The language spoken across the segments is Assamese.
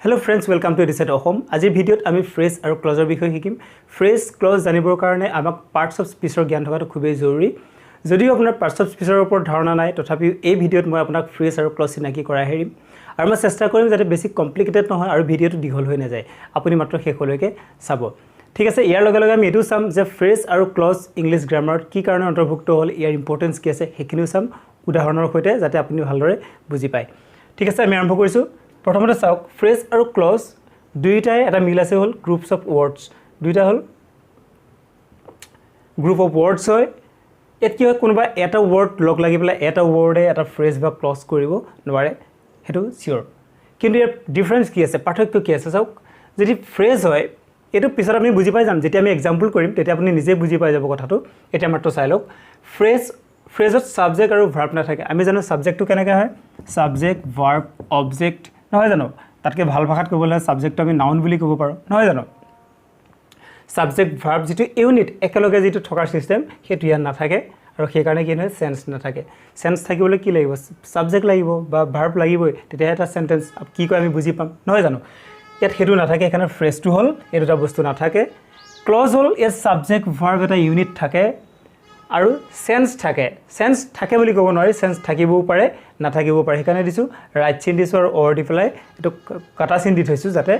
Hello friends, welcome to Reset Home. Ajir video ami phrase aru clause bishoy hikim. Phrase clause janibor karone amak parts of speech or gyan thokatu khubei joruri. Jodio apnar parts of speech or upor dharona nai tothapi ei video moi apunak phrase aru clause sinaki korai herim. Aru ma chesta korim jate basic complicated nohoy aru video tu dighol hoi na jay. Apuni matro shekholoke sabo. ঠিক আছে ইয়াৰ লগে লগে আমি এটো সাম যে ফ্ৰেজ আৰু ক্লজ ইংলিশ গ্ৰামাৰত কি কাৰণে অন্তৰ্ভুক্ত হ'ল ইয়াৰ ইম্পৰ্টেন্স কি আছে হেকিনিও সাম উদাহৰণৰ সৈতে যাতে আপুনি ভালদৰে বুজি পায় ঠিক আছে আমি আৰম্ভ কৰিছো প্ৰথমতে চাওক ফ্ৰেজ আৰু ক্লজ দুইটাই এটা মিল আছে হ'ল গ্ৰুপস অফ ওয়াৰ্ডস দুইটা হ'ল গ্ৰুপ অফ ওয়াৰ্ডস হয় এত কি হয় কোনোবা এটা ওয়াৰ্ড লগ লাগি পেলাই এটা ওয়াৰ্ডে এটা ফ্ৰেজ বা ক্লজ কৰিব নোৱাৰে হেতু সিওৰ কিন্তু ইয়াৰ ডিফাৰেন্স কি আছে পাৰ্থক্য কি আছে চাওক যদি ফ্ৰেজ হয় এটো পিছৰ আমি বুজি পাই যাম যেতিয়া আমি এক্সাম্পল কৰিম তেতিয়া আপুনি নিজে বুজি পাই যাব কথাটো এটা মাত্ৰ চাই লওক ফ্ৰেজত সাবজেক্ট আৰু ভাৰ্ব না থাকে আমি জানো সাবজেক্টটো কেনেকৈ হয় সাবজেক্ট ভাৰ্ব অবজেক্ট নহয় জানো তাতকে ভাল ভাষাত ক'বলৈ সাবজেক্টটো আমি নাউন বুলি ক'ব পাৰো নহয় জানো সাবজেক্ট ভাৰ্ব যেটো ইউনিট একেলগে যেটো থকাৰ সিস্টেম হেতু ইয়াত না থাকে আৰু সেই কাৰণে কি হয় সেন্স না থাকে সেন্স থাকিবলৈ কি লাগিব সাবজেক্ট লাগিব বা ভাৰ্ব লাগিব তেতিয়া এটা সেন্টেন্স কি কয় আমি বুজি পাম নহয় জানো ইয়াত হেতু না থাকে এখানে ফ্ৰেজটো হল এই দুটা বস্তু না থাকে ক্লজ হল এ সাবজেক্ট ভাৰ্ব এটা ইউনিট থাকে আৰু সেন্স থাকে বুলি ক'ব নোৱাৰি সেন্স থাকিবও পাৰে না থাকিবও পাৰে সেইকাৰণে দিছো ৰাইট চিন দিছো আৰু অৰ দি পেলাই এটো কাটা চিন দি থৈছো যাতে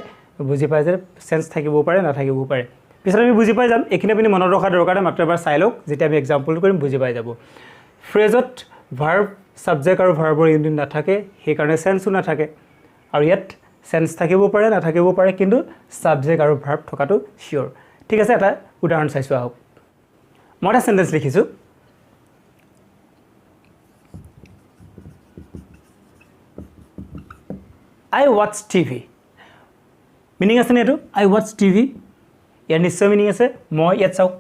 বুজি পায় যে সেন্স থাকিবও পাৰে না থাকিবও পাৰে পিছত আমি বুজি পাই যাম এখিনি আপুনি মনত ৰখা দৰকাৰ মাত্ৰ এবাৰ চাই লওক যেতিয়া আমি এক্সাম্পল কৰিম বুজি পাই যাব ফ্ৰেজত ভাৰ্ব সাবজেক্ট আৰু ভাৰ্বৰ ইউনিট না থাকে সেই কাৰণে সেন্সও না থাকে আৰু ইয়াত সেন্স থাকিব পাৰে না থাকিব পাৰে কিন্তু সাবজেক্ট আৰু ভাৰ্ব থকাটো শিওৰ ঠিক আছে এটা উদাহৰণ চাইছো আহক মই এটা সেন্টেন্স লিখিছো I watch TV মিনিং আছে নেটো I watch TV ইয়াৰ নিশ্চয় মিনিং আছে মই ইয়াত চাওক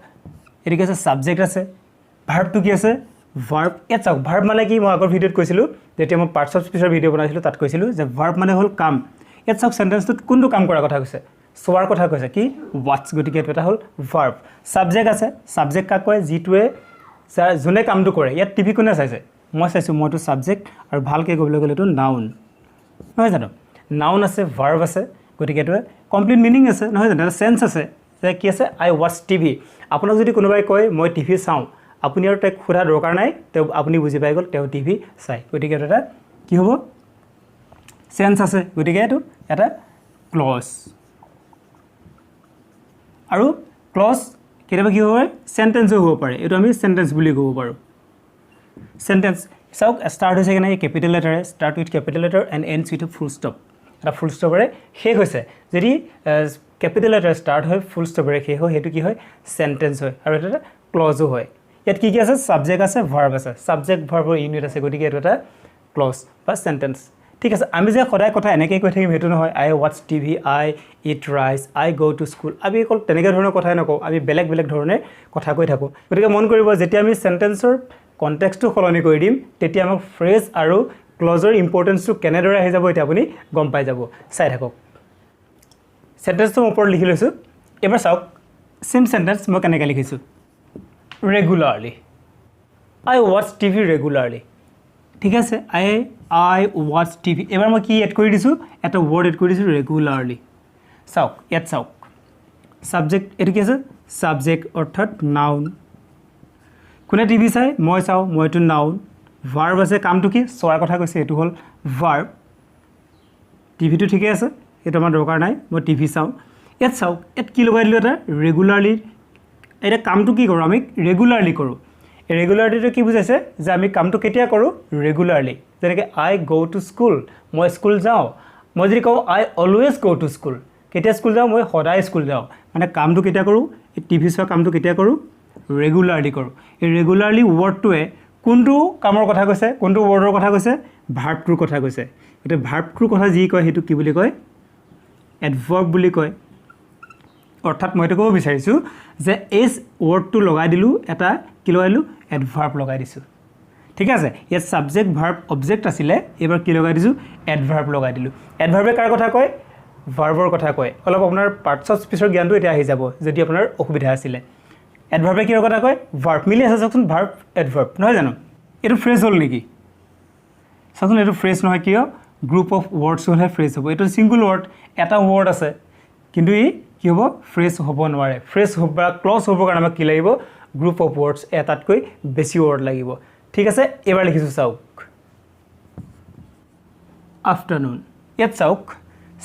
এৰিকে আছে সাবজেক্ট আছে ভাৰ্বটো কি আছে ভাৰ্ব ইয়াত চাওক ভাৰ্ব মানে কি মই আগৰ ভিডিওত কৈছিলো যেতিয়া মই পাৰ্টস অফ স্পীচৰ ভিডিও বনাইছিলো তাত কৈছিলো যে ভাৰ্ব মানে হ'ল কাম ইয়াত চাওক সেন্টেন্সটোত কোনটো কাম কৰাৰ কথা কৈছে সোৱাৰ কথা কৈছে কি ওয়াচ গটিকে এটা হ'ল ভাৰ্ব সাবজেক্ট আছে সাবজেক্ট কাক কয় জিটোৱে জুনে কামটো কৰে ইয়াত টিভি কোনে চাইছে মই চাইছো মইটো সাবজেক্ট আৰু ভালকে ক'বলৈ গ'লে তো নাউন নহয় জানো নাউন আছে ভাৰ্ব আছে গটিকে এটা কমপ্লিট মিনিং আছে নহয় জানো এটা সেন্স আছে যে কি আছে আই ওয়াচ টিভি আপোনাক যদি কোনোবাই কয় মই টিভি চাও আপুনি আৰু তাক খুৰা দৰকাৰ নাই তে আপুনি বুজি পাই গ'ল তেও টিভি চাই গটিকে এটা কি হ'ব সেন্স আছে গটিকে এটা ক্লজ আৰু ক্লজ কেতিয়াবা কি হয় সেন্টেন্সও হ'ব পাৰে এটো আমি সেন্টেন্স বুলি ক'ব পাৰো সেন্টেন্স চাওক স্টাৰ্ট হৈছে কেনে ক্যাপিটেল লেটাৰে start with capital letter and ends with full stop এটা ফুল ষ্টপৰে শেষ হৈছে যদি ক্যাপিটেল লেটাৰ স্টাৰ্ট হয় ফুল ষ্টপৰে শেষ হয় হেতু কি হয় সেন্টেন্স হয় আৰু এটা ক্লজও হয় ইয়াত কি আছে সাবজেক্ট আছে ভাৰ্ব আছে সাবজেক্ট ভাৰ্বৰ ইউনিট আছে গতিকে এটা ক্লজ বা সেন্টেন্স ঠিক আছে আমি যে সদায় কথা এনেকৈ কৈ থাকিম হেতু নহয় I watch TV I eat rice I go to school আমি অকল তেনেকৈ ধৰণৰ কথাই নকওঁ আমি বেলেগ ধৰণে কথা কৈ থাকো গতিকে মন কৰিব যেতিয়া আমি সেন্টেন্সৰ কনটেক্সটটো সলনি কৰি দিম তেতিয়া আমাক ফ্ৰেজ আৰু ক্লজৰ ইম্পৰ্টেন্সটো কেনেদৰে আহি যাব এটা আপুনি গম পাই যাব চাই থাকক সেন্টেন্সটো ওপৰত লিখি লৈছো এবাৰ চাওক সেম সেন্টেন্স মই কেনেকৈ লিখিছো ৰেগুলাৰলি আই ওয়াচ টিভি ৰেগুলাৰলি ঠিক আছে আই ওয়াচ টিভি এবাৰ মই কি এড কৰি দিছো এটা ওয়াৰ্ড এড কৰি দিছো ৰেগুলাৰলি চাওক ইয়াত চাওক সাবজেক্ট এটো কি আছে সাবজেক্ট অৰ্থাৎ নাউন কোনে টিভি চাই মই চাও মইটো নাউন ভাৰ্ব আছে কামটো কি সোৱাৰ কথা কৈছে এটো হ'ল ভাৰ্ব টিভিটো ঠিকে আছে এটো আমাৰ দৰকাৰ নাই মই টিভি চাও ইয়াত চাওক এত কি লগাই দিলো এটা ৰেগুলাৰলি এটা কামটো কি কৰো আমি ৰেগুলাৰলি কৰো ৰেগুলাৰলিটো কি বুজাইছে যে আমি কামটো কেতিয়া কৰো ৰেগুলাৰলি যেনেকৈ আই গো টু স্কুল মই স্কুল যাও মই যদি কওঁ আই অলৱেজ গো টু স্কুল কেতিয়া স্কুল যাও মই সদায় স্কুল যাও মানে কামটো কেতিয়া কৰো এই টিভি চোৱা কামটো কেতিয়া কৰো ৰেগুলাৰলি কৰো এই ৰেগুলাৰলি ওয়াৰ্ডটোৱে কোনটো কামৰ কথা কৈছে কোনটো ওয়াৰ্ডৰ কথা কৈছে ভাৰ্বটোৰ কথা কৈছে এটা ভাৰ্বটোৰ কথা যি কয় হেতু কি বুলি কয় এডভাৰ্ব বুলি কয় অৰ্থাৎ মই এটা ক'ব বিচাৰিছো যে এস ওয়াৰ্ডটো লগাই দিলো এটা কি লগাইলো এডভাৰ্ব লগাই দিছো ঠিক আছে ইয়াত সাবজেক্ট ভাৰ্ব অবজেক্ট আছিল এবাৰ কি লগাই দিছো এডভাৰ্ব লগাই দিলো এডভাৰ্বে কাৰ কথা কয় ভাৰ্বৰ কথা কয় অলপ আপোনাৰ পাৰ্টস অফ স্পীচৰ জ্ঞানটো এটা আহি যাব যদি আপোনাৰ অসুবিধা আছিল এডভাৰ্বে কিৰ কথা কয় ভাৰ্ব মিলি আছে চাওকচোন ভাৰ্ব এডভাৰ্ব নহয় জানো এটো ফ্ৰেজ হ'ল নেকি চাওকচোন এটো ফ্ৰেজ নহয় কিয় গ্ৰুপ অফ ৱৰ্ডছ হ'লে ফ্ৰেজ হ'ব এইটো ছিংগুল ৱৰ্ড এটা ৱৰ্ড আছে কিন্তু ই কি হ'ব ফ্ৰেজ হ'ব নোৱাৰে ফ্ৰেজ হ'ব বা ক্লজ হ'বৰ কাৰণে আমাক কি লাগিব গ্ৰুপ অফ ৱৰ্ডছ এটাতকৈ বেছি ৱৰ্ড লাগিব ঠিক আছে এবাৰ লিখিছোঁ চাওক আফটাৰনুন ইয়াত চাওক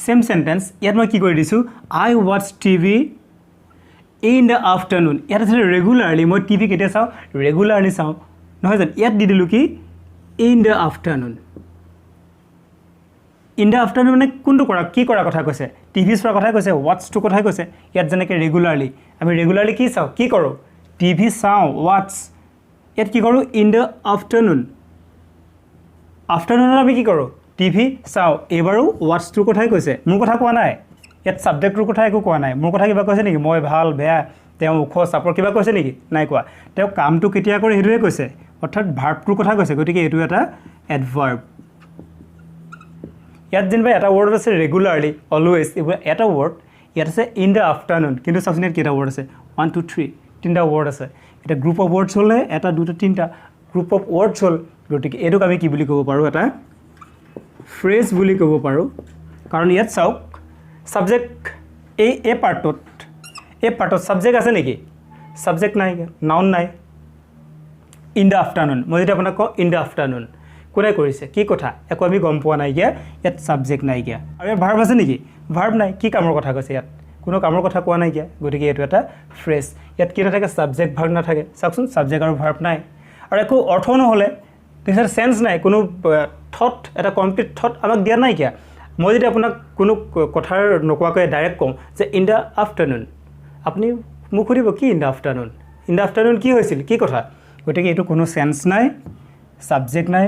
সেম সেন্টেন্স ইয়াত মই কি কৰি দিছোঁ I watch TV in the afternoon ইয়াত আছে ৰেগুলাৰলি মই টিভি কেতিয়া চাওঁ ৰেগুলাৰলি চাওঁ নহয় জানো ইয়াত দি দিলোঁ কি in the afternoon in the afternoon মানে কোনটো কৰা কি কৰা কথা কৈছে টিভি চোৱাৰ কথাই কৈছে ৱাটছটো কথাই কৈছে ইয়াত যেনেকৈ ৰেগুলাৰলি আমি ৰেগুলাৰলি কি চাওঁ কি কৰোঁ টিভি চাওঁ ৱাটছ ইয়াত কি কৰোঁ ইন দ্য আফটাৰনুন আফটাৰনুনত আমি কি কৰোঁ টিভি চাওঁ এইবাৰো ৱাটছটোৰ কথাই কৈছে মোৰ কথা কোৱা নাই ইয়াত ছাবজেক্টটোৰ কথা একো কোৱা নাই মোৰ কথা কিবা কৈছে নেকি মই ভাল বেয়া তেওঁ ওখ চাপৰ কিবা কৈছে নেকি নাই কোৱা তেওঁ কামটো কেতিয়া কৰে সেইটোৱে কৈছে অৰ্থাৎ ভাৰ্বটোৰ কথা কৈছে গতিকে এইটো এটা এডভাৰ্ব ইয়াত যেনিবা এটা ৱৰ্ড আছে ৰেগুলাৰলি অলৱেজ এইবোৰ এটা ৱৰ্ড ইয়াত আছে ইন দ্য আফটাৰনুন কিন্তু চাওকচোন ইয়াত কেইটা ৱৰ্ড আছে 1 2 3 তিনিটা ৱৰ্ড আছে এটা গ্ৰুপ অফ ৱৰ্ডছ হ'লে এটা দুটা তিনিটা গ্ৰুপ অফ ৱৰ্ডছ হ'ল গতিকে এইটোক আমি কি বুলি ক'ব পাৰোঁ এটা ফ্ৰেজ বুলি ক'ব পাৰোঁ কাৰণ ইয়াত চাওক সাবজেক্ট এই পাৰ্টত সাবজেক্ট আছে নেকি সাবজেক্ট নাই নাউন নাই ইন দ্য আফটাৰনুন মই যদি আপোনাক কওঁ ইন দ্য আফটাৰনুন কোনে কৰিছে কি কথা একো আমি গম পোৱা নাইকিয়া ইয়াত সাবজেক্ট নাইকিয়া আৰু ইয়াত ভাৰ্ব আছে নেকি ভাৰ্ব নাই কি কামৰ কথা কৈছে ইয়াত কোনো কামৰ কথা কোৱা নাইকিয়া গতিকে এইটো এটা ফ্ৰেজ ইয়াত কি নাথাকে সাবজেক্ট ভাৰ্ব নাথাকে চাওকচোন সাবজেক্ট আৰু ভাৰ্ব নাই আৰু একো অৰ্থ নহ'লে তাৰ সেন্স নাই কোনো থট এটা কমপ্লিট থট আমাক দিয়া নাইকিয়া মই যদি আপোনাক কোনো কথাৰ নকোৱাকৈ ডাইৰেক্ট কওঁ যে ইন দ্য আফটাৰনুন আপুনি মোক সুধিব কি ইন দ্য আফটাৰনুন কি হৈছিল কি কথা গতিকে এইটো কোনো সেন্স নাই সাবজেক্ট নাই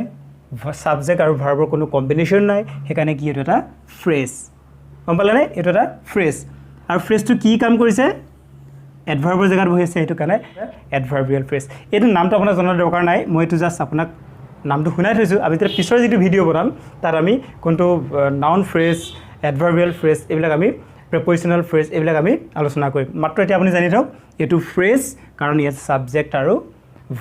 সাবজেক্ট আৰু ভাৰ্বৰ কোনো কম্বিনেশ্যন নাই সেইকাৰণে কি এইটো এটা ফ্ৰেজ গম পালেনে এইটো এটা ফ্ৰেজ আৰু ফ্ৰেজটো কি কাম কৰিছে এডভাৰ্বৰ জেগাত বহি আছে সেইটো কাৰণে এডভাৰ্বিয়েল ফ্ৰেজ এইটো নামটো আপোনাৰ জনাৰ দৰকাৰ নাই মই এইটো জাষ্ট আপোনাক নামটো শুনাই থৈছোঁ আমি যেতিয়া পিছৰ যিটো ভিডিঅ' বনাম তাত আমি কোনটো নাউন ফ্ৰেজ এডভাৰ্বিয়েল ফ্ৰেজ এইবিলাক আমি প্ৰেপজিশ্যনেল ফ্ৰেজ এইবিলাক আমি আলোচনা কৰিম মাত্ৰ এতিয়া আপুনি জানি থওক এইটো ফ্ৰেজ কাৰণ ইয়াত ছাবজেক্ট আৰু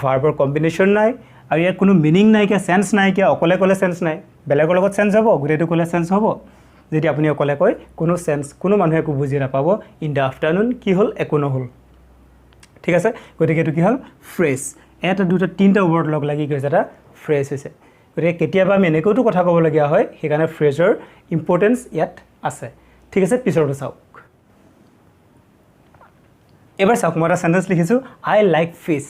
ভাৰ্বৰ কম্বিনেশ্যন নাই আৰু ইয়াত কোনো মিনিং নাইকিয়া চেন্স নাইকিয়া অকলে ক'লে চেন্স নাই বেলেগৰ লগত চেন্স হ'ব গোটেইটো ক'লে চেন্স হ'ব যদি আপুনি অকলে কয় কোনো চেন্স কোনো মানুহে একো বুজি নাপাব ইন দ্য আফটাৰনুন কি হ'ল একো নহ'ল ঠিক আছে গতিকে এইটো কি হ'ল ফ্ৰেজ এটা দুটা তিনিটা ৱৰ্ড লগ লাগি গৈছে এটা ফ্ৰেজ হৈছে গতিকে কেতিয়াবা আমি এনেকৈতো কথা ক'বলগীয়া হয় সেইকাৰণে ফ্ৰেজৰ ইম্পৰ্টেঞ্চ ইয়াত আছে ঠিক আছে পিছৰটো চাওক এবাৰ চাওক মই এটা চেণ্টেন্স লিখিছোঁ আই লাইক ফিছ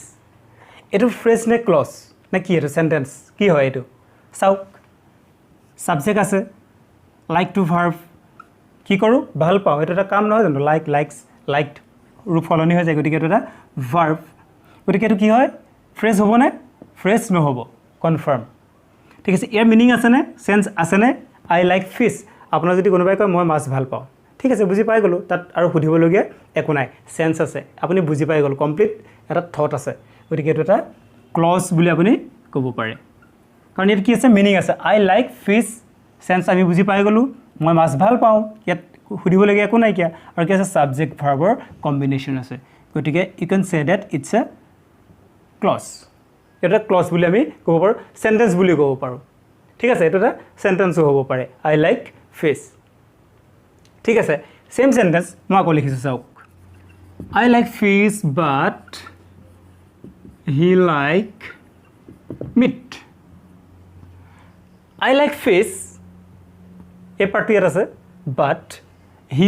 এইটো ফ্ৰেজ নে ক্লজ নে কি এইটো চেণ্টেন্স কি হয় এইটো চাওক ছাবজেক্ট আছে লাইক টু ভাৰ্ব কি কৰোঁ ভাল পাওঁ এইটো এটা কাম নহয় জানো লাইকড ৰূপ সলনি হৈ যায় গতিকে এইটো এটা ভাৰ্ব গতিকে এইটো কি হয় ফ্ৰেজ হ'বনে ফ্ৰেজ নহ'ব কনফাৰ্ম ঠিক আছে ইয়াৰ মিনিং আছেনে চেন্স আছেনে আই লাইক ফিছ আপোনাৰ যদি কোনোবাই কয় মই মাছ ভাল পাওঁ ঠিক আছে বুজি পাই গ'লোঁ তাত আৰু সুধিবলগীয়া একো নাই চেন্স আছে আপুনি বুজি পাই গ'ল কমপ্লিট এটা থট আছে গতিকে এইটো এটা ক্লজ বুলি আপুনি ক'ব পাৰে কাৰণ ইয়াত কি আছে মিনিং আছে আই লাইক ফিছ চেন্স আমি বুজি পাই গ'লোঁ মই মাছ ভাল পাওঁ ইয়াত সুধিবলগীয়া একো নাইকিয়া আৰু কি আছে ছাবজেক্ট ভাৰ্বৰ কম্বিনেশ্যন আছে গতিকে you can say that it's a clause এটা ক্লজ বুলি আমি ক'ব পাৰোঁ চেণ্টেন্স বুলি ক'ব পাৰোঁ ঠিক আছে এইটো এটা চেণ্টেন্সো হ'ব পাৰে আই লাইক ফিছ ঠিক আছে চেম চেণ্টেন্স মই আকৌ লিখিছোঁ চাওক I like fish but he like meat I like fish এই পাৰ্টটো ইয়াত আছে বাট হি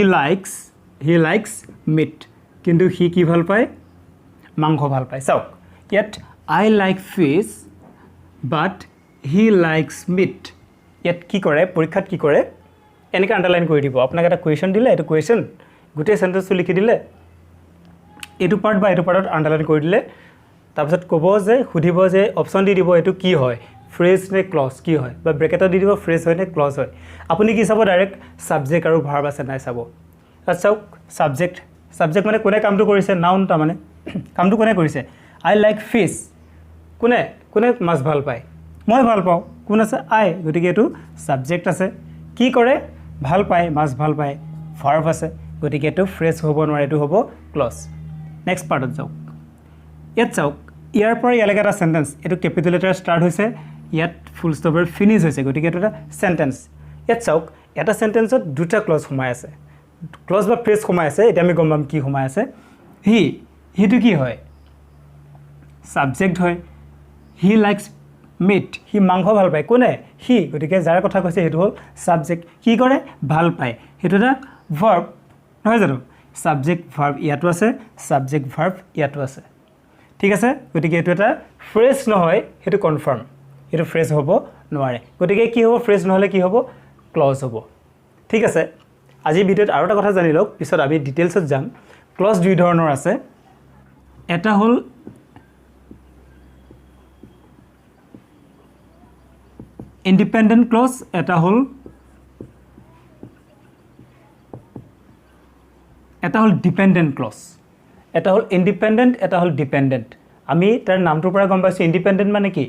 লাইকছ মিট কিন্তু সি কি ভাল পায় মাংস ভাল পায় চাওক ইয়াত I like fish but he likes meat ইয়াত কি কৰে পৰীক্ষাত কি কৰে এনেকৈ আণ্ডাৰলাইন কৰি দিব আপোনাক এটা কুৱেশ্যন দিলে এইটো কুৱেশ্যন গোটেই চেণ্টেন্সটো লিখি দিলে এইটো পাৰ্ট বা এইটো পাৰ্টত আণ্ডাৰলাইন কৰি দিলে তাৰপিছত ক'ব যে সুধিব যে অপশ্যন দি দিব এইটো কি হয় ফ্ৰেজ নে ক্লজ কি হয় বা ব্ৰেকেটত দি দিব ফ্ৰেজ হয় নে ক্লজ হয় আপুনি কি চাব ডাইৰেক্ট ছাবজেক্ট আৰু ভাৰ্ব আছে নাই চাব তাত চাওক ছাবজেক্ট মানে কোনে কামটো কৰিছে নাউন তাৰমানে কামটো কোনে কৰিছে আই লাইক ফিছ কোনে মাছ ভাল পায় মই ভাল পাওঁ কোন আছে আই গতিকে এইটো ছাবজেক্ট আছে কি কৰে ভাল পায় মাছ ভাল পায় ভাৰ্ব আছে গতিকে এইটো ফ্ৰেজ হ'ব নোৱাৰে এইটো হ'ব ক্লজ নেক্সট পাৰ্টত যাওক ইয়াত চাওক ইয়াৰ পৰা ইয়ালৈকে এটা চেণ্টেন্স এইটো কেপিটেল লেটাৰ ষ্টাৰ্ট হৈছে ইয়াত ফুল ষ্টপৰ ফিনিছ হৈছে গতিকে এইটো এটা চেণ্টেন্স ইয়াত চাওক এটা সেন্টেন্সত দুটা ক্লজ সোমাই আছে ক্লজ বা ফ্ৰেজ সোমাই আছে এটা আমি গম পাম কি সোমাই আছে হিটো কি হয় সাবজেক্ট হয় হি লাইকস মিট হি মাংস ভাল পায় কোনে হি গতিকে যাৰ কথা কৈছে হেতু হল সাবজেক্ট কি কৰে ভাল পায় হেতু এটা ভার্ব নহয় জানো সাবজেক্ট ভার্ব ইয়াতো আছে সাবজেক্ট ভার্ব ইয়াতো আছে ঠিক আছে গতিকে এটো এটা ফ্ৰেজ নহয় হেতু কনফাৰ্ম এটো ফ্ৰেজ হ'ব নোৱাৰে গতিকে কি হ'ব ফ্ৰেজ নহলে কি হ'ব ক্লজ হ'ব ঠিক আছে আজি ভিডিওত আৰু এটা কথা জানি লওক পিছত আমি ডিটেইলছত যাম ক্লজ দুই ধৰণৰ আছে এটা হল independent clause এটা হল dependent clause এটা হল independent এটা হল dependent আমি তাৰ নামটোৰ পৰা গম পাইছো independent মানে কি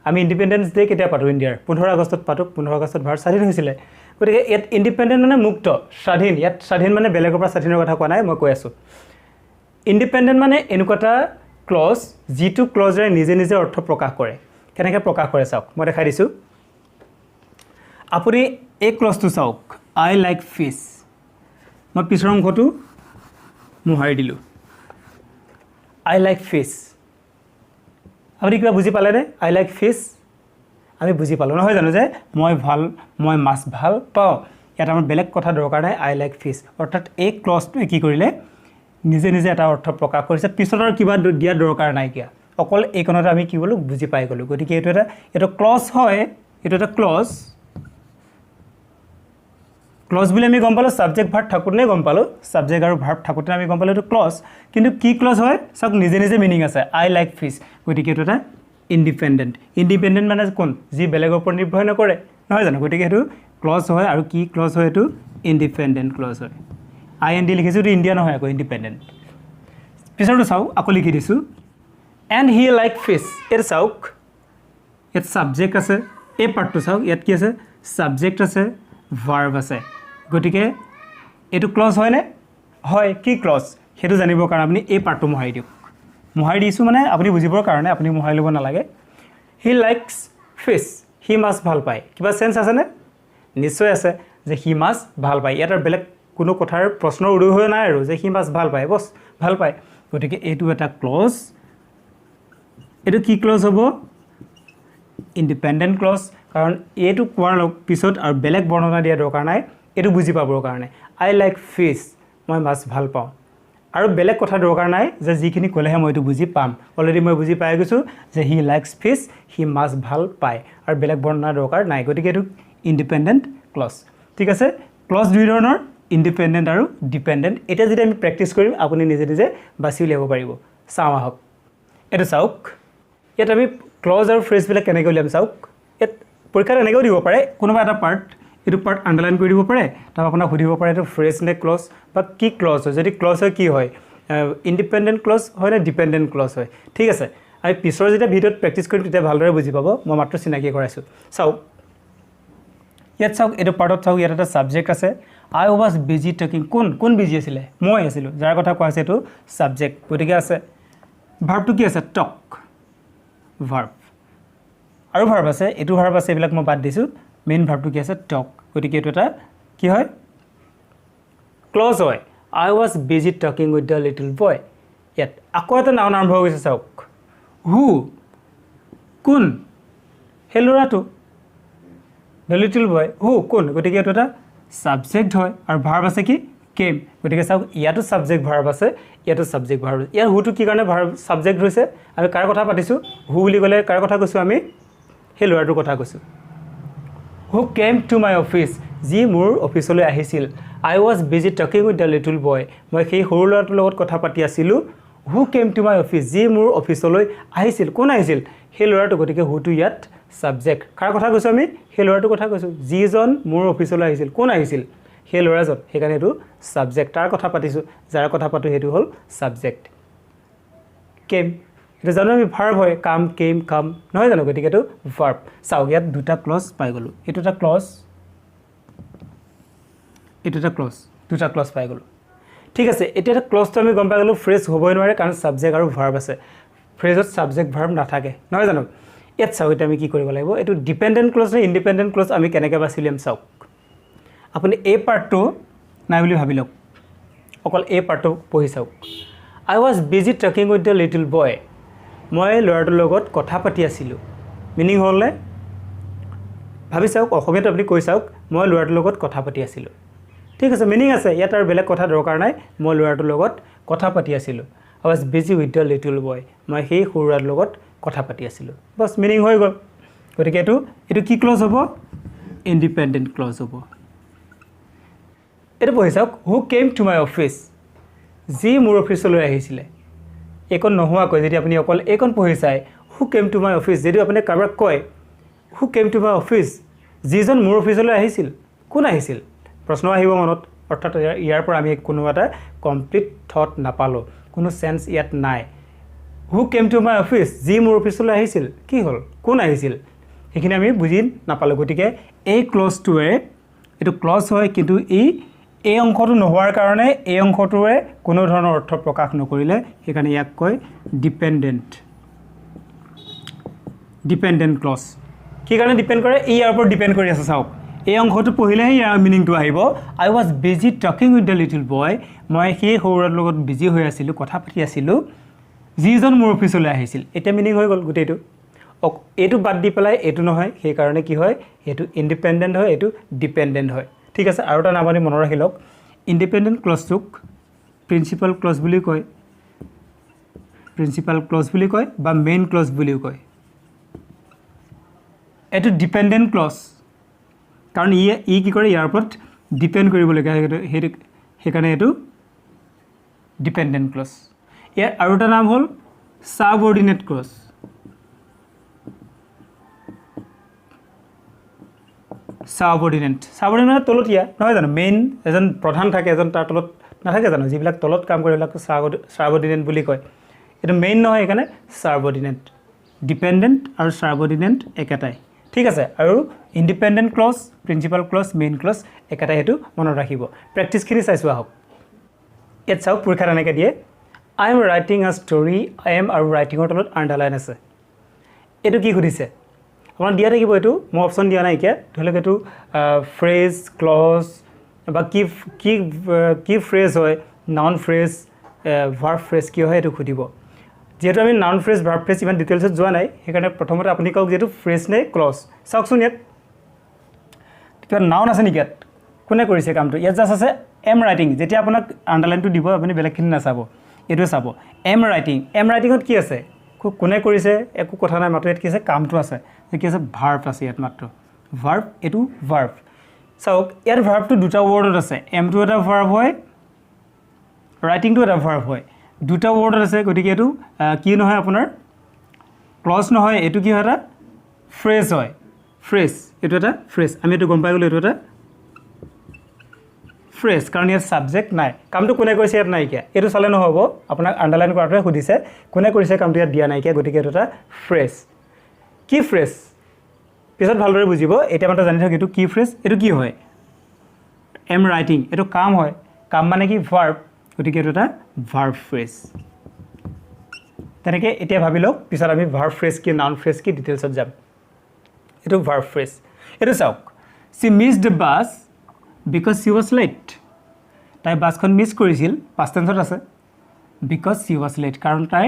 আমি ইন্ডিপেন্ডেন্স ডে কেতিয়া পাতো ইন্ডিয়াৰ 15 আগষ্টত পাতো 15 আগষ্টত ভাৰত স্বাধীন হৈছিল গতিকে ইয়াত ইন্ডিপেন্ডেন্ট মানে মুক্ত স্বাধীন ইয়াত স্বাধীন মানে বেলেগৰ পৰা স্বাধীনৰ কথা কোৱা নাই মই কৈ আছো ইন্ডিপেন্ডেন্ট মানে এনেকুৱা ক্লজ যিটো ক্লজৰে নিজে নিজে অৰ্থ প্ৰকাশ কৰে কেনেকৈ প্ৰকাশ কৰে চাওক মই দেখাই দিছো আপুনি এই ক্লজটো চাওক আই লাইক ফিশ মই পিছৰ অংশটো মুহাৰি দিলো আই লাইক ফিশ আপুনি কিবা বুজি পালে নে আই লাইক ফিশ আমি বুজি পালো নহয় জানো যে মই মাছ ভাল পাওঁ ইয়াত আমাৰ বেলেগ কথা দৰকাৰ নাই আই লাইক ফিশ অৰ্থাৎ এই ক্লজটো কি কৰিলে নিজে নিজে এটা অৰ্থ প্ৰকাশ কৰিছে পিছৰ কিবা দিয়া দৰকাৰ নাই কিয়া অকল এইকণতে আমি কি বলো বুজি পাই গলো গতিকে এটা ক্লজ হয় এটা ক্লজ ক্লজ বুলি আমি গম পালো সাবজেক্ট ভার্ব থাকুতে গম পালো সাবজেক্ট আৰু ভার্ব থাকুতে আমি গম পালো এটা ক্লজ কিন্তু কি ক্লজ হয় সব নিজে নিজে মিনিং আছে আই লাইক ফিশ গতিকে এটা ইন্ডিপেন্ডেন্ট মানে কোন যি বেলেগৰ ওপৰত নিৰ্ভৰ নকৰে নহয় জানো গতিকে এটো ক্লজ হয় আৰু কি ক্লজ হয় এটো ইন্ডিপেন্ডেন্ট ক্লজ হয় আই এন ডি লিখিছো এটো ইন্ডিয়া নহয় আকৌ ইন্ডিপেন্ডেন্ট পিছৰটো চাও আকৌ লিখি দিছো and he like fish এর চাওক এত সাবজেক্ট আছে এই পার্টটো চাওক ইয়াত কি আছে সাবজেক্ট আছে ভার্ব আছে গতিকে এটো ক্লজ হয় নে হয় কি ক্লজ হেতু জানিবৰ কাৰণে আপুনি এই পাৰ্টটো মুহাই দিওক মুহাই দিছো মানে আপুনি বুজিবৰ কাৰণে আপুনি মুহাই লব না লাগে he likes fish he মাছ ভাল পায় কিবা সেন্স আছে নে নিশ্চয় আছে যে he মাছ ভাল পায় ইয়াৰ বেলেগ কোনো কথাৰ প্ৰশ্নৰ উত্তৰ হৈ নাই আৰু যে he মাছ ভাল পায় বস ভাল পায় গতিকে এটো এটা ক্লজ এটো কি ক্লজ হ'ব ইন্ডিপেন্ডেন্ট ক্লজ কাৰণ এটো কোৱাৰ পিছত আৰু বেলেগ বৰ্ণনা দিয়া দৰকাৰ নাই এটো বুজি পাবৰ কাৰণে আই লাইক ফিশ মই মাছ ভাল পাওঁ আৰু বেলেগ কথা দৰকাৰ নাই যে যিখিনি কলেহে মই এটো বুজি পাম অলৰেডি মই বুজি পাই গৈছো যে হি লাইকস ফিশ হি মাছ ভাল পায় আৰু বেলেগ বৰ্ণনা দৰকাৰ নাই গতিকে এটো ইন্ডিপেন্ডেন্ট ক্লজ ঠিক আছে ক্লজ দুই ধৰণৰ ইন্ডিপেন্ডেন্ট আৰু ডিপেন্ডেন্ট এটা যদি আমি প্ৰেক্টিস কৰিম আপুনি নিজে নিজে বাছি উলিয়াব পাৰিব চাও আহক এটো চাওক ইয়াত আমি ক্লজ আৰু ফ্ৰেজ বিলাক কেনেকৈ উলিয়াম চাওক ইয়াত পৰীক্ষাত এনেকৈ দিব পাৰে কোনোবা এটা পাৰ্ট এটো পাৰ্ট আন্ডাৰলাইন কৰি দিব পাৰে তাৰ আপোনাক সুধিব পাৰে এটো ফ্ৰেজ নে ক্লজ বা কি ক্লজ হয় যদি ক্লজ হয় কি হয় ইন্ডিপেন্ডেন্ট ক্লজ হয় নে ডিপেন্ডেন্ট ক্লজ হয় ঠিক আছে আমি পিছৰ যেতিয়া ভিডিওত প্ৰেক্টিস কৰিম তেতিয়া ভালদৰে বুজি পাব মই মাত্ৰ চিনাকি কৰাইছো চাওক ইয়াত চাওক এটো পাৰ্টত চাওক ইয়াত এটা সাবজেক্ট আছে আই ওয়াজ বিজি টকিং কোন বিজি আছিল মই আছিলো যাৰ কথা কোৱা আছে এটো সাবজেক্ট গতিকে আছে ভাৰ্বটো কি আছে টক ভাৰ্ব আৰু ভার্ব আছে এটো ভার্ব আছে এবিলাক মই বাদ দিছো মেইন ভার্বটো কি আছে টক গতিকে এটো এটা কি হয় ক্লজ হয় I was busy talking with the little boy ইয়াত আকৌ এটা নাউন আৰম্ভ হৈ গৈছে চাওক হু কোন হেলৰাটো দ্য লিটল বয় হু কোন গতিকে এটো এটা সাবজেক্ট হয় আৰু ভাৰ্ব আছে কি কেম গতিকে চাওক ইয়াতো সাবজেক্ট ভাৰ্ব আছে ইয়াতো সাবজেক্ট ভাৰ্ব ইয়াৰ হুটো কি কাৰণে ভাৰ্ব সাবজেক্ট হৈছে আমি কাৰ কথা পাতিছো হু বুলি গলে কাৰ কথা কৈছো আমি হেলৰাটোৰ কথা কৈছো হু কেম টু মাই অফিস যি মোৰ অফিসলৈ আহিছিল I was busy talking with the little boy মই সেই সৰু ল'ৰাটোৰ লগত কথা পাতি আছিলো হু কেম টু মাই অফিস যি মোৰ অফিসলৈ আহিছিল কোন আহিছিল সেই ল'ৰাটো গতিকে হুটো ইয়াত সাবজেক্ট কাৰ কথা কৈছো আমি সেই ল'ৰাটোৰ কথা কৈছো যিজন মোৰ অফিসলৈ আহিছিল কোন আহিছিল সেই ল'ৰাজন সেইকাৰণে এটো সাবজেক্ট তাৰ কথা পাতিছো যাৰ কথা পাতো হেতু হল সাবজেক্ট কেম এটা জানো আমি ভার্ব হয় কাম কেম কাম নহয় জানো গতিকে এটো ভার্ব চাও ইয়াত দুটা ক্লজ পাই গলো এটো এটা ক্লজ দুটা ক্লজ পাই গলো ঠিক আছে এটা ক্লজটো আমি গম পাই গলো ফ্ৰেজ হ'বই নোৱাৰে কাৰণ সাবজেক্ট আৰু ভাৰ্ব আছে ফ্ৰেজত সাবজেক্ট ভাৰ্ব নাথাকে নহয় জানো ইয়াত চাওক এতিয়া আমি কি কৰিব লাগিব এইটো ডিপেণ্ডেণ্ট ক্লজ নে ইণ্ডিপেণ্ডেণ্ট ক্লজ আমি কেনেকৈ বাছি উলিয়াম চাওক আপুনি এই পাৰ্টটো নাই বুলি ভাবি লওক অকল এই পাৰ্টটো পঢ়ি চাওক I was busy talking with the little boy মই ল'ৰাটোৰ লগত কথা পাতি আছিলোঁ মিনিং হ'লনে ভাবি চাওক অসমীয়াত আপুনি কৈ চাওক মই ল'ৰাটোৰ লগত কথা পাতি আছিলোঁ ঠিক আছে মিনিং আছে ইয়াত আৰু বেলেগ কথা দৰকাৰ নাই মই ল'ৰাটোৰ লগত কথা পাতি আছিলোঁ I was busy with the little boy মই সেই সৰু ল'ৰাটোৰ লগত কথা পাতি আছিলোঁ বছ মিনিং হৈ গ'ল গতিকে এইটো কি ক্লজ হ'ব ইণ্ডিপেণ্ডেণ্ট ক্লজ হ'ব এইটো পঢ়ি চাওক হু কেম টু মাই অফিচ যি মোৰ অফিচলৈ আহিছিলে এইকণ নোহোৱাকৈ যদি আপুনি অকল এইকণ পঢ়ি চায় হু কেম টু মাই অফিচ যদি আপুনি কাৰোবাক কয় হু কেম টু মাই অফিচ যিজন মোৰ অফিচলৈ আহিছিল কোন আহিছিল প্ৰশ্ন আহিব মনত অৰ্থাৎ ইয়াৰ পৰা আমি কোনো এটা কমপ্লিট থট নাপালোঁ কোনো চেন্স ইয়াত নাই হু কেম টু মাই অফিচ যি মোৰ অফিচলৈ আহিছিল কি হ'ল কোন আহিছিল সেইখিনি আমি বুজি নাপালোঁ গতিকে এই ক্লজটোৱে এইটো ক্লজ হয় কিন্তু এই অংশটো নোহোৱাৰ কাৰণে এই অংশটোৱে কোনো ধৰণৰ অৰ্থ প্ৰকাশ নকৰিলে সেইকাৰণে ইয়াক কয় ডিপেণ্ডেণ্ট ক্লজ কি কাৰণে ডিপেণ্ড কৰে ইয়াৰ ওপৰত ডিপেণ্ড কৰি আছে চাওক এই অংশটো পঢ়িলেহে ইয়াৰ মিনিংটো আহিব I was busy talking with the little boy মই সেই সৰুৰ লগত বিজি হৈ আছিলোঁ কথা পাতি আছিলোঁ যিজন মোৰ অফিচলৈ আহিছিল এতিয়া মিনিং হৈ গ'ল গোটেইটো এইটো বাদ দি পেলাই এইটো নহয় সেইকাৰণে কি হয় এইটো ইণ্ডিপেণ্ডেণ্ট হয় এইটো ডিপেণ্ডেণ্ট হয় ঠিক আছে আৰু এটা নাম আপুনি মনত ৰাখি লওক ইণ্ডিপেণ্ডেণ্ট ক্লজটোক প্ৰিন্সিপাল ক্লজ বুলি কয় বা মেইন ক্লজ বুলিও কয় এইটো ডিপেণ্ডেণ্ট ক্লজ কাৰণ ই কি কৰে ইয়াৰ ওপৰত ডিপেণ্ড কৰিবলগীয়া সেইকাৰণে এইটো ডিপেণ্ডেণ্ট ক্লজ ইয়াৰ আৰু এটা নাম হ'ল ছাবঅৰ্ডিনেট ক্লজ ছাবঅৰ্ডিনেট তলতীয়া নহয় জানো মেইন এজন প্ৰধান থাকে এজন তাৰ তলত নাথাকে জানো যিবিলাক তলত কাম কৰে সেইবিলাক ছাবঅৰ্ডিনেট বুলি কয় এইটো মেইন নহয় সেইকাৰণে ছাবঅৰ্ডিনেট ডিপেণ্ডেণ্ট আৰু ছাবঅৰ্ডিনেট একেটাই ঠিক আছে আৰু independent clause principal clause main clause একেটাই সেইটো মনত ৰাখিব প্ৰেক্টিছখিনি চাইছোঁ আহক ইয়াত চাওক পৰীক্ষাত এনেকৈ দিয়ে আই এম ৰাইটিং আ ষ্টৰি আই এম আৰু ৰাইটিঙৰ তলত আণ্ডাৰলাইন আছে এইটো কি সুধিছে আপোনাৰ দিয়া থাকিব এইটো মই অপশ্যন দিয়া নাই এতিয়া ধৰি লওক এইটো ফ্ৰেজ ক্লজ বা কি ফ্ৰেজ হয় নাউন ফ্ৰেজ ভাৰ্ব ফ্ৰেজ কি হয় এইটো সুধিব যেহেতু আমি নাউন ফ্ৰেজ ভাৰ্ব ফ্ৰেজ ইমান ডিটেইলছত যোৱা নাই সেইকাৰণে প্ৰথমতে আপুনি কওক যিহেতু ফ্ৰেজ নে ক্লজ চাওকচোন ইয়াত কিবা নাউন আছে নেকি ইয়াত কোনে কৰিছে কামটো ইয়াত জাষ্ট আছে এম ৰাইটিং যেতিয়া আপোনাক আণ্ডাৰলাইনটো দিব আপুনি বেলেগখিনি নাচাব এইটোৱে চাব এম ৰাইটিঙত কি আছে কোনে কৰিছে একো কথা নাই মাত্ৰ ইয়াত কি আছে কামটো আছে কি আছে ভাৰ্ব আছে ইয়াত মাত্ৰ ভাৰ্ব এইটো ভাৰ্ব চাওক ইয়াত ভাৰ্বটো দুটা ৱৰ্ডত আছে এমটো এটা ভাৰ্ব হয় ৰাইটিংটো এটা ভাৰ্ব হয় দুটা ৱৰ্ডত আছে গতিকে এইটো কি নহয় আপোনাৰ ক্লজ নহয় এইটো কি হয় এটা ফ্ৰেজ হয় এইটো এটা ফ্ৰেজ আমি এইটো গম পাই গ'লোঁ এইটো এটা ফ্ৰেজ কাৰণ ইয়াত ছাবজেক্ট নাই কামটো কোনে কৰিছে ইয়াত নাইকিয়া এইটো চালে নহ'ব আপোনাক আণ্ডাৰলাইন কৰাটোৱে সুধিছে কোনে কৰিছে কামটো ইয়াত দিয়া নাইকিয়া গতিকে এইটো এটা ফ্ৰেজ কি ফ্ৰেজ পিছত ভালদৰে বুজিব এতিয়া মাত্ৰ জানি থাকক এইটো কি ফ্ৰেজ এইটো কি হয় এম ৰাইটিং এইটো কাম হয় কাম মানে কি ভাৰ্ব গতিকে এইটো এটা ভাৰ্ব ফ্ৰেজ তেনেকৈ এতিয়া ভাবি লওক পিছত আমি ভাৰ্ব ফ্ৰেজ কি নাউন ফ্ৰেজ কি ডিটেইলছত যাম এইটো ভাৰ্ব ফ্ৰেজ এইটো চাওক she miss the bus because she was late তাই বাছখন মিছ কৰিছিল পাষ্ট টেন্সত আছে বিকজ চি ৱাজ লেট কাৰণ তাই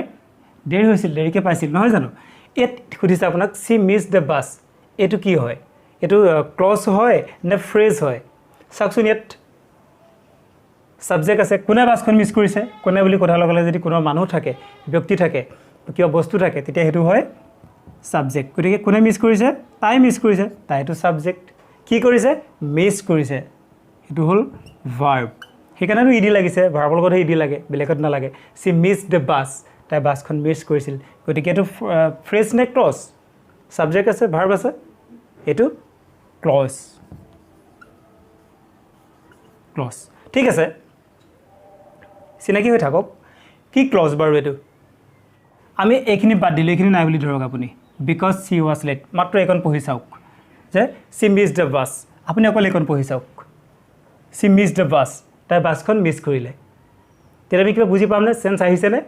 দেৰি হৈছিল দেৰিকৈ পাইছিল নহয় জানো ইয়াত সুধিছে আপোনাক চি মিছ দ্য বাছ এইটো কি হয় এইটো ক্লজ হয় নে ফ্ৰেজ হয় চাওকচোন ইয়াত ছাবজেক্ট আছে কোনে বাছখন মিছ কৰিছে কোনে বুলি কথাৰ লগে লগে যদি কোনো মানুহ থাকে ব্যক্তি থাকে কিবা বস্তু থাকে তেতিয়া সেইটো হয় ছাবজেক্ট গতিকে কোনে মিছ কৰিছে তাই মিছ কৰিছে তাইটো ছাবজেক্ট কি কৰিছে মিছ কৰিছে সেইটো হ'ল ভাৰ্ব সেইকাৰণেতো ইডি লাগিছে ভাৰ্বৰ লগতহে ইডি লাগে বেলেগত নালাগে চি মিছ দ্য বাছ তাই বাছখন মিছ কৰিছিল গতিকে এইটো ফ্ৰেজ নে ক্লজ ছাবজেক্ট আছে ভাৰ্ব আছে এইটো ক্লজ ঠিক আছে চিনাকি হৈ থাকক কি ক্লজ বাৰু এইটো আমি এইখিনি বাদ দিলোঁ এইখিনি নাই বুলি ধৰক আপুনি বিকজ চি ৱাজ লেট মাত্ৰ এইখন পঢ়ি চাওক যে চি মিছ দ্য বাছ আপুনি অকল এইখন পঢ়ি চাওক চি মিছ দ্য বাছ তাই বাছখন মিছ কৰিলে তেতিয়া আমি কিবা বুজি পামনে চেঞ্চ আহিছেনে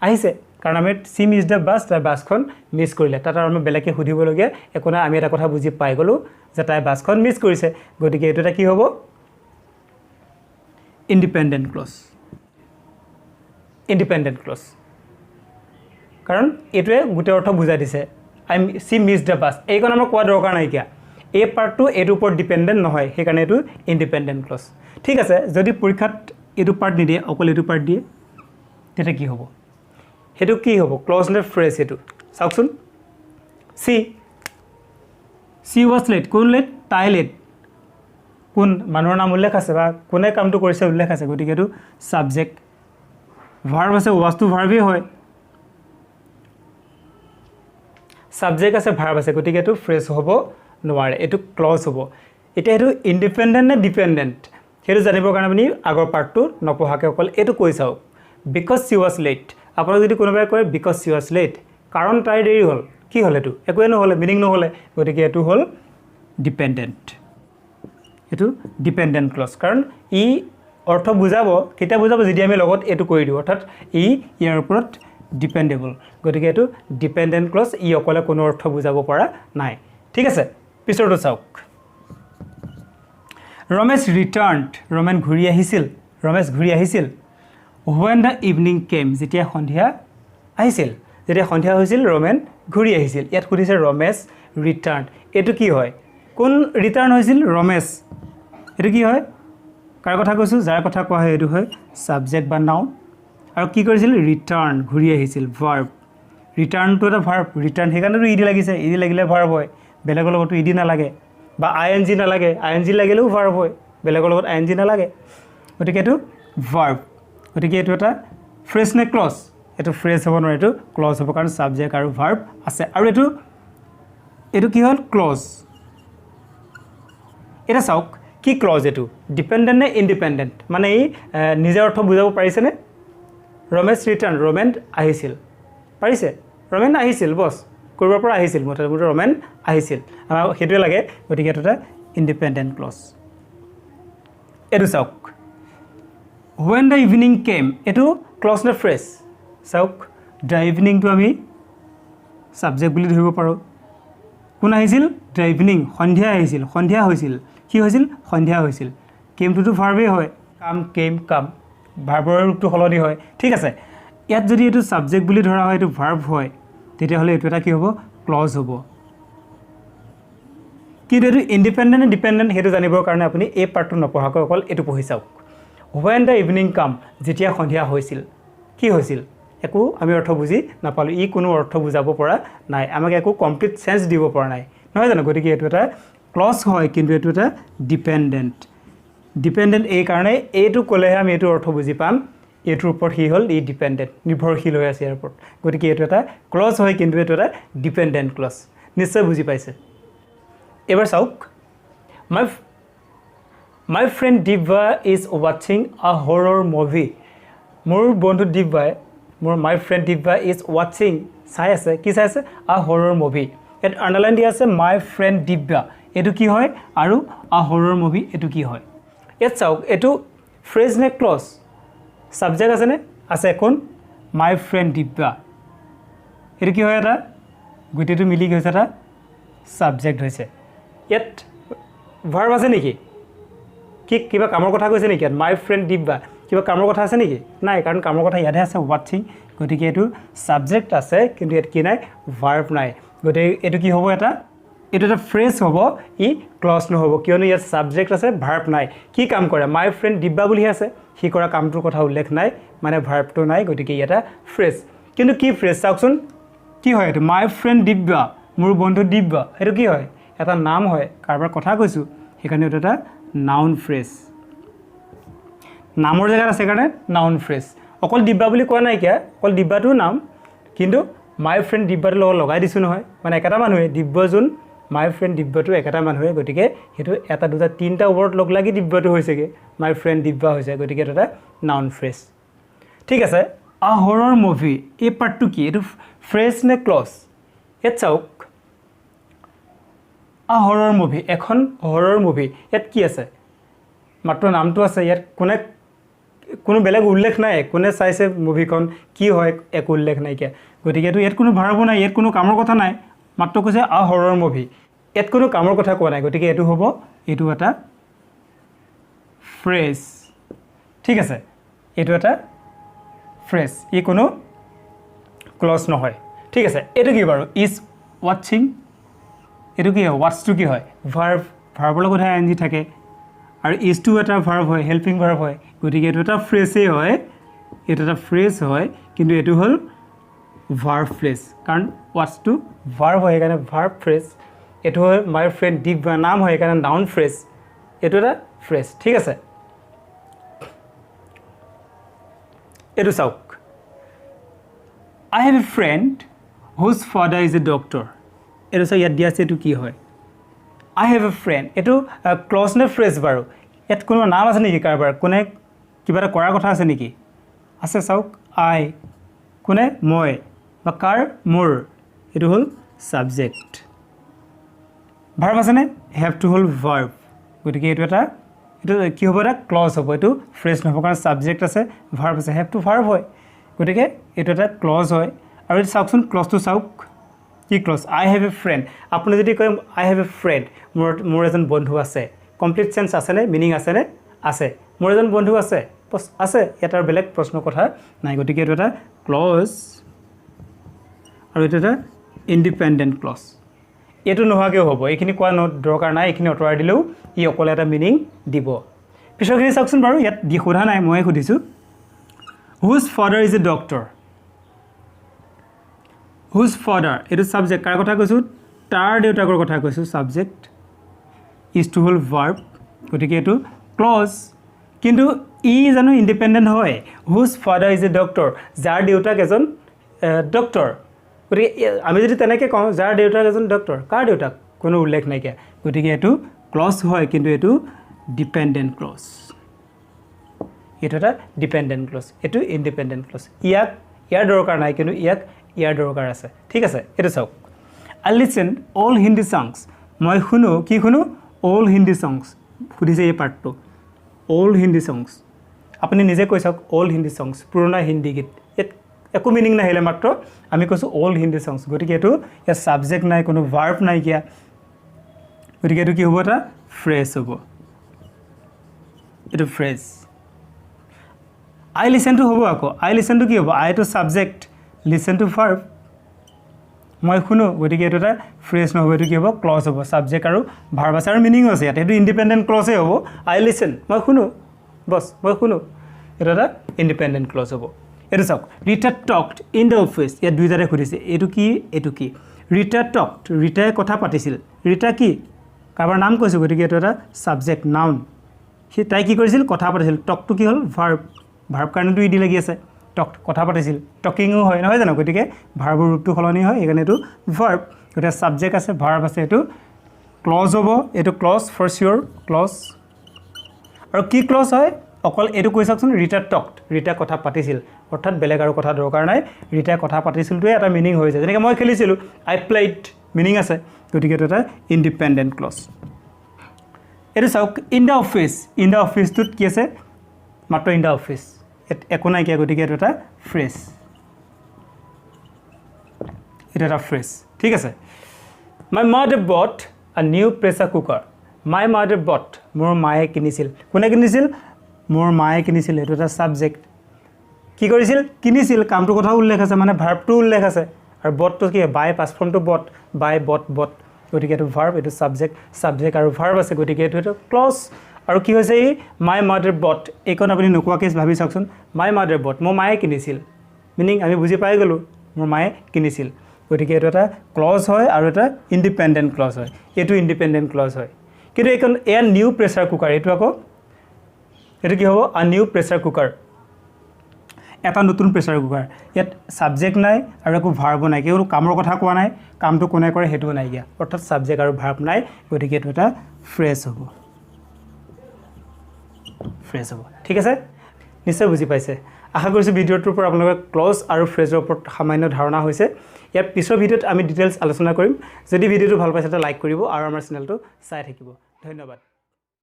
আহিছে কাৰণ আমি সি মিছ দ্য বাছ তাই বাছখন মিছ কৰিলে তাত আৰু আমি বেলেগকৈ সুধিবলগীয়া একো নাই আমি এটা কথা বুজি পাই গ'লোঁ যে তাই বাছখন মিছ কৰিছে গতিকে এইটো এটা কি হ'ব ইণ্ডিপেণ্ডেণ্ট ক্লজ ইণ্ডিপেণ্ডেণ্ট ক্লজ কাৰণ এইটোৱে গোটেই অৰ্থ বুজাই দিছে সি মিছ দ্য বাছ এইখন আমাৰ কোৱা দৰকাৰ নাইকিয়া এই পাৰ্টটো এইটোৰ ওপৰত ডিপেণ্ডেণ্ট নহয় সেইকাৰণে এইটো ইণ্ডিপেণ্ডেণ্ট ক্লজ ঠিক আছে যদি পৰীক্ষাত এইটো পাৰ্ট নিদিয়ে অকল এইটো পাৰ্ট দিয়ে তেতিয়া কি হ'ব সেইটো কি হ'ব ক্লজ নে ফ্ৰেজ এইটো চাওকচোন চি ৱাজ লেট কোন লেট তাই লেট কোন মানুহৰ নাম উল্লেখ আছে বা কোনে কামটো কৰিছে উল্লেখ আছে গতিকে এইটো ছাবজেক্ট ভাৰ্ব আছে ৱাজটো ভাৰ্বেই হয় ছাবজেক্ট আছে ভাৰ্ব আছে গতিকে এইটো ফ্ৰেজ হ'ব নোৱাৰে এইটো ক্লজ হ'ব এতিয়া এইটো ইণ্ডিপেণ্ডেণ্ট নে ডিপেণ্ডেণ্ট সেইটো জানিবৰ কাৰণে আপুনি আগৰ পাৰ্টটো নপঢ়াকৈ অকল এইটো কৈ চাওক বিকজ চি ৱাজ লেট আপোনাক যদি কোনোবাই কয় বিকজ চি ৱাজ লেট কাৰণ তাইৰ দেৰি হ'ল কি হ'ল এইটো একোৱে নহ'লে মিনিং নহ'লে গতিকে এইটো হ'ল ডিপেণ্ডেণ্ট এইটো ডিপেণ্ডেণ্ট ক্লজ কাৰণ ই অৰ্থ বুজাব কেতিয়া বুজাব যদি আমি লগত এইটো কৰি দিওঁ অৰ্থাৎ ই ইয়াৰ ওপৰত ডিপেণ্ডেবল গতিকে এইটো ডিপেণ্ডেণ্ট ক্লজ ই অকলে কোনো অৰ্থ বুজাব পৰা নাই ঠিক আছে পিছৰটো চাওক ৰমেশ ৰিটাৰ্ণড ৰমেন ঘূৰি আহিছিল ৰমেশ ঘূৰি আহিছিল when the evening came যেতিয়া সন্ধিয়া আহিছিল যেতিয়া সন্ধিয়া হৈছিল ৰমেন ঘূৰি আহিছিল ইয়াত সুধিছে ৰমেশ ৰিটাৰ্ণ এইটো কি হয় কোন ৰিটাৰ্ণ হৈছিল ৰমেশ এইটো কি হয় কাৰ কথা কৈছোঁ যাৰ কথা কোৱা হয় এইটো হয় ছাবজেক্ট বা নাউন আৰু কি কৰিছিল ৰিটাৰ্ণ ঘূৰি আহিছিল ভাৰ্ব ৰিটাৰ্ণটো এটা ভাৰ্ব ৰিটাৰ্ণ সেইকাৰণেতো ইডি লাগিছে ইডি লাগিলে ভাৰ্ব হয় বেলেগৰ লগতো ইডি নালাগে বা আই এন জি নালাগে আই এন জি লাগিলেও ভাৰ্ব হয় বেলেগৰ লগত আই এন জি নালাগে গতিকে এইটো ভাৰ্ব গতিকে এইটো এটা ফ্ৰেজ নে ক্লজ এইটো ফ্ৰেজ হ'ব নোৱাৰে এইটো ক্লজ হ'ব কাৰণ ছাবজেক্ট আৰু ভাৰ্ব আছে আৰু এইটো কি হ'ল ক্লজ এতিয়া চাওক কি ক্লজ এইটো ডিপেণ্ডেণ্ট নে ইণ্ডিপেণ্ডেণ্ট মানে ই নিজে অৰ্থ বুজাব পাৰিছেনে ৰমেশ ৰিটাৰ্ণ ৰমেন আহিছিল পাৰিছে ৰমেন আহিছিল বছ কৰিব পৰা আহিছিল মুঠতে ৰমেন আহিছিল আমাক সেইটোৱে লাগে গতিকে এইটো এটা ইণ্ডিপেণ্ডেণ্ট ক্লজ এইটো চাওক when the evening came এইটো ক্লজ নে ফ্ৰেজ চাওক দ্য ইভিনিংটো আমি ছাবজেক্ট বুলি ধৰিব পাৰোঁ কোন আহিছিল দ্য ইভিনিং সন্ধিয়া আহিছিল সন্ধিয়া হৈছিল কি হৈছিল সন্ধিয়া হৈছিল কেমটোতো ভাৰ্বেই হয় কাম ভাৰ্বৰ ৰূপটো সলনি হয় ঠিক আছে ইয়াত যদি এইটো ছাবজেক্ট বুলি ধৰা হয় এইটো ভাৰ্ব হয় তেতিয়াহ'লে এইটো এটা কি হ'ব ক্লজ হ'ব কিন্তু এইটো ইণ্ডিপেণ্ডেণ্ট নে ডিপেণ্ডেণ্ট সেইটো জানিবৰ কাৰণে আপুনি এই পাৰ্টটো নপঢ়াকৈ অকল এইটো পঢ়ি চাওক when the evening come যেতিয়া সন্ধিয়া হৈছিল কি হৈছিল একো আমি অৰ্থ বুজি নাপালোঁ ই কোনো অৰ্থ বুজাব পৰা নাই আমাক একো কমপ্লিট চেঞ্চ দিব পৰা নাই নহয় জানো গতিকে এইটো এটা ক্লজ হয় কিন্তু এইটো এটা ডিপেণ্ডেণ্ট এই কাৰণে এইটো ক'লেহে আমি এইটো অৰ্থ বুজি পাম এইটোৰ ওপৰত সি হ'ল ই ডিপেণ্ডেণ্ট নিৰ্ভৰশীল হৈ আছে ইয়াৰ ওপৰত গতিকে এইটো এটা ক্লজ হয় কিন্তু এইটো এটা ডিপেণ্ডেণ্ট ক্লজ নিশ্চয় বুজি পাইছে এবাৰ চাওক My friend Divya is watching a horror movie. মোৰ বন্ধু দিব্যাই my friend Divya is watching চাই আছে কি চাই আছে a horror movie ইয়াত আণ্ডাৰলাইন দিয়া আছে my friend Divya এইটো কি হয় আৰু a horror movie এইটো কি হয় ইয়াত চাওক এইটো ফ্ৰেজ নে ক্লজ ছাবজেক্ট আছেনে আছে কোন my friend Divya এইটো কি হয় এটা গোটেইটো মিলি গৈছে এটা ছাবজেক্ট হৈছে ইয়াত ভাৰ্ব আছে নেকি কি কিবা কামৰ কথা কৈছে নেকি ইয়াত মাই ফ্ৰেণ্ড দিব্যা কিবা কামৰ কথা আছে নেকি নাই কাৰণ কামৰ কথা ইয়াতে আছে ৱাটছিং গতিকে এইটো ছাবজেক্ট আছে কিন্তু ইয়াত কি নাই ভাৰ্ব নাই গতিকে এইটো কি হ'ব এইটো এটা ফ্ৰেজ হ'ব ই ক্লজ নহ'ব কিয়নো ইয়াত ছাবজেক্ট আছে ভাৰ্ব নাই কি কাম কৰে মাই ফ্ৰেণ্ড দিব্যা বুলি আছে সি কৰা কামটোৰ কথা উল্লেখ নাই মানে ভাৰ্বটো নাই গতিকে ইয়াত ফ্ৰেজ কিন্তু কি ফ্ৰেজ চাওকচোন কি হয় এইটো মাই ফ্ৰেণ্ড দিব্যা মোৰ বন্ধু দিব্যা সেইটো কি হয় এটা নাম হয় কাৰোবাৰ কথা কৈছোঁ সেইকাৰণে এইটো এটা নাউন ফ্ৰেজ নামৰ জেগাত আছে কাৰণে নাউন ফ্ৰেজ অকল দিব্যা বুলি কোৱা নাইকিয়া অকল দিব্যাটো নাম কিন্তু মাই ফ্ৰেণ্ড দিব্যাটোৰ লগত লগাই দিছোঁ নহয় মানে একেটা মানুহে দিব্যযোন মাই ফ্ৰেণ্ড দিব্যাটো একেটা মানুহে গতিকে সেইটো এটা দুটা তিনিটা ৱৰ্ড লগ লাগি দিব্যাটো হৈছেগৈ মাই ফ্ৰেণ্ড দিব্যা হৈছে গতিকে এইটো এটা নাউন ফ্ৰেজ ঠিক আছে আ হৰৰ মুভি এই পাৰ্টটো কি এইটো ফ্ৰেজ নে ক্লজ ইয়াত চাওক আ হৰৰ মুভি এখন হৰৰ মুভি ইয়াত কি আছে মাত্ৰ নামটো আছে ইয়াত কোনে কোনো বেলেগ উল্লেখ নাই কোনে চাইছে মুভিখন কি হয় একো উল্লেখ নাইকিয়া গতিকে এইটো ইয়াত কোনো ভাৰ্বো নাই ইয়াত কোনো কামৰ কথা নাই মাত্ৰ কৈছে আ হৰৰ মুভি ইয়াত কোনো কামৰ কথা কোৱা নাই গতিকে এইটো হ'ব এইটো এটা ফ্ৰেজ ঠিক আছে এইটো এটা ফ্ৰেজ ই কোনো ক্লজ নহয় ঠিক আছে এইটো কি বাৰু ইজ ৱাচিং এইটো কি হয় ৱাটছটো কি হয় ভাৰ্বৰ লগত আইএনজি থাকে আৰু ইজটো এটা ভাৰ্ব হয় হেল্পিং ভাৰ্ব হয় গতিকে এইটো এটা ফ্ৰেজেই হয় এইটো এটা ফ্ৰেজ হয় কিন্তু এইটো হ'ল ভাৰ্ব ফ্ৰেজ কাৰণ ৱাটছটো ভাৰ্ব হয় সেইকাৰণে ভাৰ্ব ফ্ৰেজ এইটো হয় মাই ফ্ৰেণ্ড দীপ বা নাম হয় সেইকাৰণে নাউন ফ্ৰেজ এইটো এটা ফ্ৰেজ ঠিক আছে এইটো চাওক আই হেভ এ ফ্ৰেণ্ড হুজ ফাদাৰ ইজ এ ডক্টৰ এইটো চাওক ইয়াত দিয়া আছে এইটো কি হয় আই হেভ এ ফ্ৰেণ্ড এইটো ক্লজ নে ফ্ৰেজ বাৰু ইয়াত কোনো নাম আছে নেকি কাৰোবাৰ কোনে কিবা এটা কৰাৰ কথা আছে নেকি আছে চাওক আই কোনে মই বা কাৰ মোৰ এইটো হ'ল ছাবজেক্ট ভাৰ্ব আছেনে হেভটো হ'ল ভাৰ্ব গতিকে এইটো কি হ'ব এটা ক্লজ হ'ব এইটো ফ্ৰেজ নহ'ব কাৰণ ছাবজেক্ট আছে ভাৰ্ব আছে হেভটো ভাৰ্ব হয় গতিকে এইটো এটা ক্লজ হয় আৰু এইটো চাওকচোন ক্লজটো চাওক কি clause I have a friend আপুনি যদি কয় আই হেভ এ ফ্ৰেণ্ড মোৰ এজন বন্ধু আছে কমপ্লিট চেঞ্চ আছেনে মিনিং আছেনে আছে মোৰ এজন বন্ধু আছে আছে ইয়াত আৰু বেলেগ প্ৰশ্ন কথা নাই গতিকে এইটো এটা ক্লজ আৰু এইটো এটা ইণ্ডিপেণ্ডেণ্ট ক্লজ এইটো নোহোৱাকৈও হ'ব এইখিনি কোৱা দৰকাৰ নাই এইখিনি আঁতৰাই দিলেও ই অকলে এটা মিনিং দিব পিছৰখিনি চাওকচোন বাৰু ইয়াত দি সোধা নাই ময়ে সুধিছোঁ হুজ ফাদাৰ ইজ এ ডক্টৰ হুজ ফাদাৰ এইটো ছাবজেক্ট কাৰ কথা কৈছোঁ তাৰ দেউতাকৰ কথা কৈছোঁ ছাবজেক্ট ইজটো হ'ল ভাৰ্ব গতিকে এইটো ক্লজ কিন্তু ই জানো ইণ্ডিপেণ্ডেণ্ট হয় হুজ ফাদাৰ ইজ এ ডক্টৰ যাৰ দেউতাক এজন ডক্টৰ গতিকে আমি যদি তেনেকৈ কওঁ যাৰ দেউতাক এজন ডক্টৰ কাৰ দেউতাক কোনো উল্লেখ নাইকিয়া গতিকে এইটো ক্লজ হয় কিন্তু এইটো ডিপেণ্ডেণ্ট ক্লজ এইটো এটা ডিপেণ্ডেণ্ট ক্লজ এইটো ইণ্ডিপেণ্ডেণ্ট ক্লজ ইয়াৰ দৰকাৰ নাই কিন্তু ইয়াৰ দৰকাৰ আছে ঠিক আছে এইটো চাওক আই লিচেন অল হিন্দী ছংছ মই শুনো কি শুনো অল হিন্দী ছংছ সুধিছে এই পাৰ্টটো অল হিন্দী ছংছ আপুনি নিজে কৈ চাওক অল হিন্দী ছংছ পুৰণা হিন্দী গীত ইয়াত একো মিনিং নাহিলে মাত্ৰ আমি কৈছোঁ অল হিন্দী ছংছ গতিকে এইটো ইয়াত ছাবজেক্ট নাই কোনো ভাৰ্ব নাইকিয়া গতিকে এইটো কি হ'ব এটা ফ্ৰেজ হ'ব এইটো ফ্ৰেজ আই লিচেনটো হ'ব আকৌ আই লিচেনটো কি হ'ব আইটো ছাবজেক্ট লিচেন টু ভাৰ্ব মই শুনো গতিকে এইটো এটা ফ্ৰেজ নহ'ব এইটো কি হ'ব ক্লজ হ'ব ছাবজেক্ট আৰু ভাৰ্ব আছে আৰু মিনিঙো আছে ইয়াত এইটো ইণ্ডিপেণ্ডেণ্ট ক্লজেই হ'ব আই লিচেন মই শুনো বছ মই শুনো এইটো এটা ইণ্ডিপেণ্ডেণ্ট ক্লজ হ'ব এইটো চাওক Rita talked in the office ইয়াত দুইটাতে সুধিছে এইটো কি ৰীতা টকড ৰীতাই কথা পাতিছিল ৰীতা কি কাৰোবাৰ নাম কৈছোঁ গতিকে এইটো এটা ছাবজেক্ট নাউন তাই কি কৰিছিল কথা পাতিছিল টকটো কি হ'ল ভাৰ্ব কাৰণেতো ই দি লাগি আছে টক কথা পাতিছিল টকিঙো হয় নহয় জানো গতিকে ভাৰ্বৰ ৰূপটো সলনি হয় সেইকাৰণে এইটো ভাৰ্ব গতিকে ছাবজেক্ট আছে ভাৰ্ব আছে এইটো ক্লজ হ'ব এইটো ক্লজ ফৰ চিয়'ৰ ক্লজ আৰু কি ক্লজ হয় অকল এইটো কৈ চাওকচোন ৰীতা টকড ৰীতা কথা পাতিছিল অৰ্থাৎ বেলেগ আৰু কথা দৰকাৰ নাই ৰীতাই কথা পাতিছিলটোৱে এটা মিনিং হৈ যায় যেনেকৈ মই খেলিছিলোঁ আই প্লেইড মিনিং আছে গতিকে এইটো এটা ইণ্ডিপেণ্ডেণ্ট ক্লজ এইটো চাওক ইন দ্য অফিচটোত কি আছে মাত্ৰ ইন দ্য অফিচ একো নাইকিয়া গতিকে এইটো এটা ফ্ৰেজ এইটো এটা ফ্ৰেজ ঠিক আছে মাই মাদাৰ বট a new pressure cooker my mother বট মোৰ মায়ে কিনিছিল কোনে কিনিছিল মোৰ মায়ে কিনিছিল এইটো এটা ছাবজেক্ট কি কৰিছিল কিনিছিল কামটোৰ কথাও উল্লেখ আছে মানে ভাৰ্বটো উল্লেখ আছে আৰু বটটো কি বাই পাছ ফৰ্মটো বাই বট গতিকে এইটো ভাৰ্ব এইটো ছাবজেক্ট আৰু ভাৰ্ব আছে গতিকে এইটো ক্লজ আৰু কি হৈছে এই মাই মাদাৰ বট এইখন আপুনি নোকোৱাকৈ ভাবি চাওকচোন মাই মাদাৰ বট মোৰ মায়ে কিনিছিল মিনিং আমি বুজি পাই গ'লোঁ মোৰ মায়ে কিনিছিল গতিকে এইটো এটা ক্লজ হয় আৰু এটা ইণ্ডিপেণ্ডেণ্ট ক্লজ হয় এইটো ইণ্ডিপেণ্ডেণ্ট ক্লজ হয় কিন্তু এইখন এয়া নিউ প্ৰেছাৰ কুকাৰ এইটো কি হ'ব আ নিউ প্ৰেছাৰ কুকাৰ এটা নতুন প্ৰেছাৰ কুকাৰ ইয়াত ছাবজেক্ট নাই আৰু একো ভাৰ্বো নাই কেৱল কামৰ কথা কোৱা নাই কামটো কোনে কৰে সেইটোও নাইকিয়া অৰ্থাৎ ছাবজেক্ট আৰু ভাৰ্ব নাই গতিকে এইটো এটা ফ্ৰেজ হ'ব ঠিক আছে নিশ্চয় বুজি পাইছে আশা কৰিছোঁ ভিডিঅ'টোৰ পৰা আপোনালোকে ক্লজ আৰু ফ্ৰেজৰ ওপৰত সামান্য ধাৰণা হৈছে ইয়াৰ পিছৰ ভিডিঅ'ত আমি ডিটেইলছ আলোচনা কৰিম যদি ভিডিঅ'টো ভাল পাইছে এটা লাইক কৰিব আৰু আমাৰ চেনেলটো চাই থাকিব ধন্যবাদ